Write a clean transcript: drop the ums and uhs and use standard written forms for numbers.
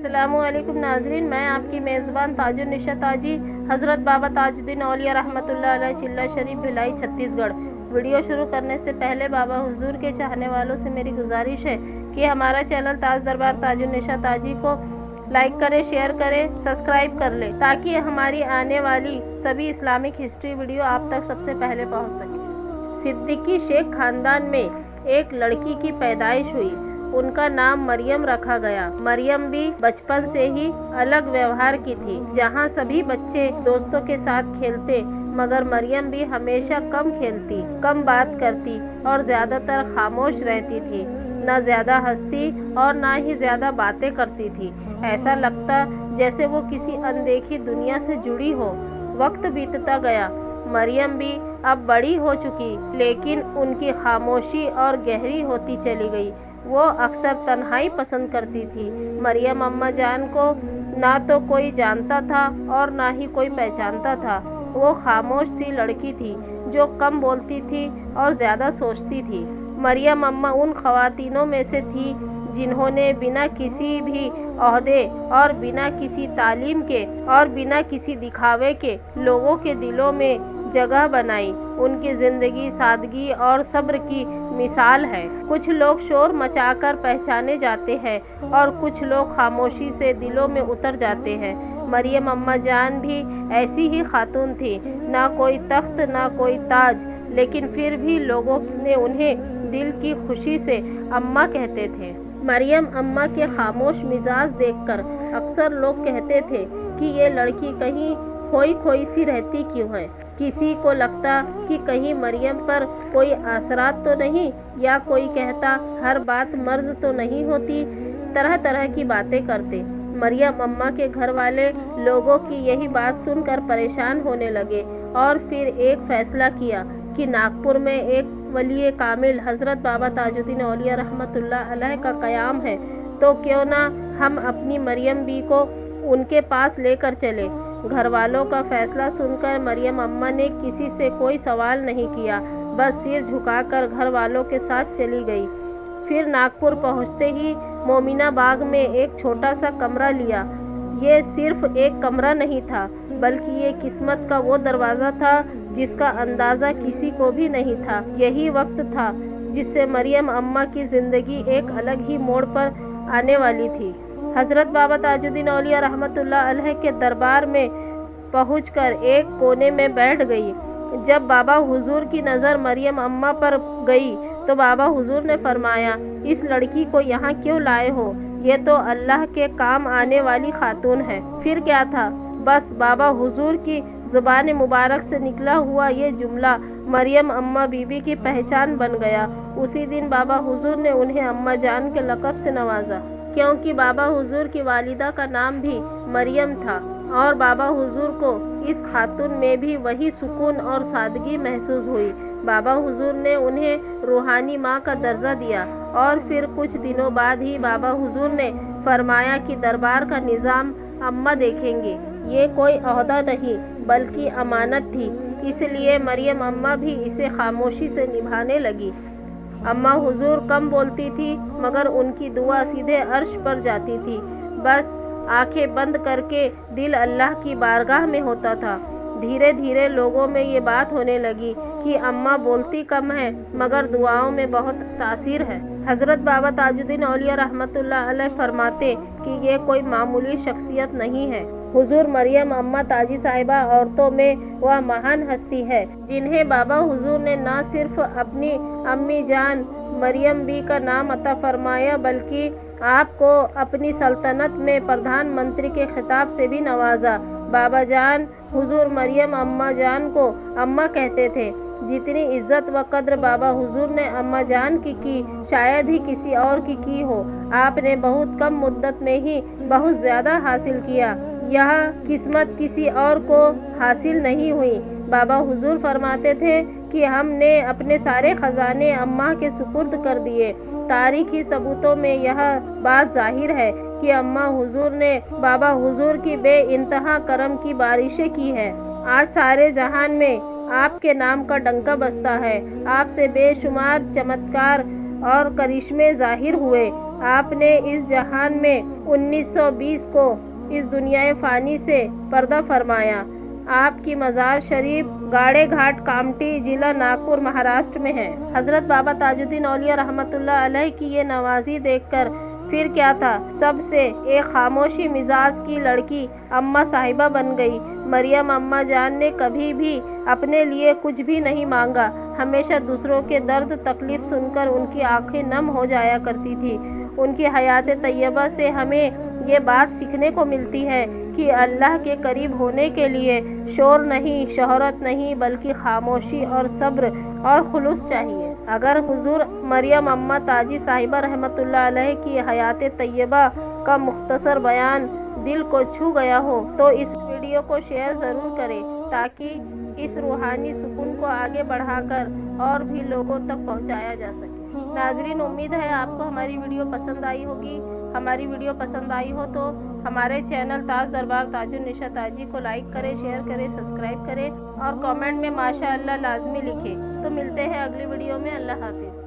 अस्सलामुअलैकुम नाजरीन, मैं आपकी मेज़बान ताजुन्निशा ताजी हज़रत बाबा ताजुद्दीन औलिया रहमतुल्लाह अलैह चिल्ला शरीफ भिलाई छत्तीसगढ़। वीडियो शुरू करने से पहले बाबा हुजूर के चाहने वालों से मेरी गुजारिश है कि हमारा चैनल ताज दरबार ताजुन्निशा ताजी को लाइक करें, शेयर करें, सब्सक्राइब कर लें ताकि हमारी आने वाली सभी इस्लामिक हिस्ट्री वीडियो आप तक सबसे पहले पहुंच सके। सिद्दीकी शेख खानदान में एक लड़की की पैदाइश हुई। उनका नाम मरियम रखा गया। मरियम भी बचपन से ही अलग व्यवहार की थी। जहाँ सभी बच्चे दोस्तों के साथ खेलते, मगर मरियम भी हमेशा कम खेलती, कम बात करती और ज़्यादातर खामोश रहती थी। न ज़्यादा हंसती और ना ही ज़्यादा बातें करती थी। ऐसा लगता जैसे वो किसी अनदेखी दुनिया से जुड़ी हो। वक्त बीतता गया। मरियम भी अब बड़ी हो चुकी, लेकिन उनकी खामोशी और गहरी होती चली गई। वो अक्सर तन्हाई पसंद करती थी। मरियम अम्मा जान को ना तो कोई जानता था और ना ही कोई पहचानता था। वो खामोश सी लड़की थी जो कम बोलती थी और ज़्यादा सोचती थी। मरियम अम्मा उन ख़वातीनों में से थी जिन्होंने बिना किसी भी ओहदे और बिना किसी तालीम के और बिना किसी दिखावे के लोगों के दिलों में जगह बनाई। उनकी ज़िंदगी सादगी और सब्र की मिसाल है। कुछ लोग शोर मचाकर पहचाने जाते हैं और कुछ लोग खामोशी से दिलों में उतर जाते हैं। मरियम अम्मा जान भी ऐसी ही खातून थी। ना कोई तख्त ना कोई ताज, लेकिन फिर भी लोगों ने उन्हें दिल की खुशी से अम्मा कहते थे। मरियम अम्मा के खामोश मिजाज देखकर अक्सर लोग कहते थे कि ये लड़की कहीं खोई खोई सी रहती क्यों है। किसी को लगता कि कहीं मरियम पर कोई असरात तो नहीं, या कोई कहता हर बात मर्ज तो नहीं होती। तरह तरह की बातें करते। मरियम अम्मा के घर वाले लोगों की यही बात सुनकर परेशान होने लगे और फिर एक फ़ैसला किया कि नागपुर में एक वली कामिल हज़रत बाबा ताजुद्दीन औलिया रहमतुल्लाह अलैह का क़याम है, तो क्यों ना हम अपनी मरियम बी को उनके पास लेकर चले। घर वालों का फैसला सुनकर मरियम अम्मा ने किसी से कोई सवाल नहीं किया, बस सिर झुकाकर घर वालों के साथ चली गई। फिर नागपुर पहुंचते ही मोमिना बाग में एक छोटा सा कमरा लिया। ये सिर्फ एक कमरा नहीं था, बल्कि ये किस्मत का वो दरवाज़ा था जिसका अंदाज़ा किसी को भी नहीं था। यही वक्त था जिससे मरियम अम्मा की ज़िंदगी एक अलग ही मोड़ पर आने वाली थी। हज़रत बाबा ताजुद्दीन औलिया रहमतुल्लाह अलैह के दरबार में पहुंचकर एक कोने में बैठ गई। जब बाबा हुजूर की नज़र मरियम अम्मा पर गई तो बाबा हुजूर ने फरमाया, इस लड़की को यहाँ क्यों लाए हो? ये तो अल्लाह के काम आने वाली खातून है। फिर क्या था, बस बाबा हुजूर की ज़ुबान मुबारक से निकला हुआ ये जुमला मरियम अम्मा बीबी की पहचान बन गया। उसी दिन बाबा हुजूर ने उन्हें अम्मा जान के लक़ब से नवाजा, क्योंकि बाबा हुजूर की वालिदा का नाम भी मरियम था और बाबा हुजूर को इस खातून में भी वही सुकून और सादगी महसूस हुई। बाबा हुजूर ने उन्हें रूहानी माँ का दर्जा दिया और फिर कुछ दिनों बाद ही बाबा हुजूर ने फरमाया कि दरबार का निज़ाम अम्मा देखेंगे। ये कोई ओहदा नहीं बल्कि अमानत थी, इसलिए मरियम अम्मा भी इसे खामोशी से निभाने लगी। अम्मा हुजूर कम बोलती थी, मगर उनकी दुआ सीधे अर्श पर जाती थी। बस आंखें बंद करके दिल अल्लाह की बारगाह में होता था। धीरे धीरे लोगों में ये बात होने लगी कि अम्मा बोलती कम है, मगर दुआओं में बहुत तासीर है। हज़रत बाबा ताजुद्दीन औलिया रहमतुल्लाह अलैह फरमाते कि ये कोई मामूली शख्सियत नहीं है। हुजूर मरियम अम्मा ताजी साहिबा औरतों में वह महान हस्ती है जिन्हें बाबा हुजूर ने न सिर्फ अपनी अम्मी जान मरियम बी का नाम अता फरमाया, बल्कि आपको अपनी सल्तनत में प्रधानमंत्री के खिताब से भी नवाजा। बाबा जान हुजूर मरियम अम्मा जान को अम्मा कहते थे। जितनी इज्जत व कद्र बाबा हुजूर ने अम्मा जान की शायद ही किसी और की हो। आपने बहुत कम मुद्दत में ही बहुत ज़्यादा हासिल किया। यह किस्मत किसी और को हासिल नहीं हुई। बाबा हुजूर फरमाते थे कि हमने अपने सारे ख़जाने अम्मा के सुपुर्द कर दिए। तारीखी सबूतों में यह बात जाहिर है कि अम्मा हुजूर ने बाबा हुजूर की बेइंतहा करम की बारिशें की है। आज सारे जहान में आपके नाम का डंका बजता है। आपसे बेशुमार चमत्कार और करिश्मे जाहिर हुए। آپ نے اس جہان میں 1920 کو اس دنیا فانی سے پردہ فرمایا۔ آپ کی مزار شریف گاڑے گھاٹ کامٹی ضلع ناگپور مہاراشٹر میں ہے۔ حضرت بابا تاج الدین اولیاء رحمۃ اللہ علیہ کی یہ نوازی دیکھ کر پھر کیا تھا، سب سے ایک خاموشی مزاج کی لڑکی اماں صاحبہ بن گئی۔ مریم اماں جان نے کبھی بھی اپنے لیے کچھ بھی نہیں مانگا، ہمیشہ دوسروں کے درد تکلیف سن کر ان کی آنکھیں نم ہو جایا کرتی تھی۔ ان کی حیات طیبہ سے ہمیں یہ بات سیکھنے کو ملتی ہے کہ اللہ کے قریب ہونے کے لیے شور نہیں، شہرت نہیں، بلکہ خاموشی اور صبر اور خلوص چاہیے۔ اگر حضور مریم اماں تاجی صاحبہ رحمۃ اللہ علیہ کی حیات طیبہ کا مختصر بیان دل کو چھو گیا ہو تو اس ویڈیو کو شیئر ضرور کریں تاکہ اس روحانی سکون کو آگے بڑھا کر اور بھی لوگوں تک پہنچایا جا سکے۔ ناظرین، امید ہے آپ کو ہماری ویڈیو پسند آئی ہوگی۔ ہماری ویڈیو پسند آئی ہو تو ہمارے چینل تاج دربار تاج النشاء تاجی کو لائک کریں، شیئر کریں، سبسکرائب کریں اور کامنٹ میں ماشاء اللہ لازمی لکھیں۔ تو ملتے ہیں اگلی ویڈیو میں۔ اللہ حافظ۔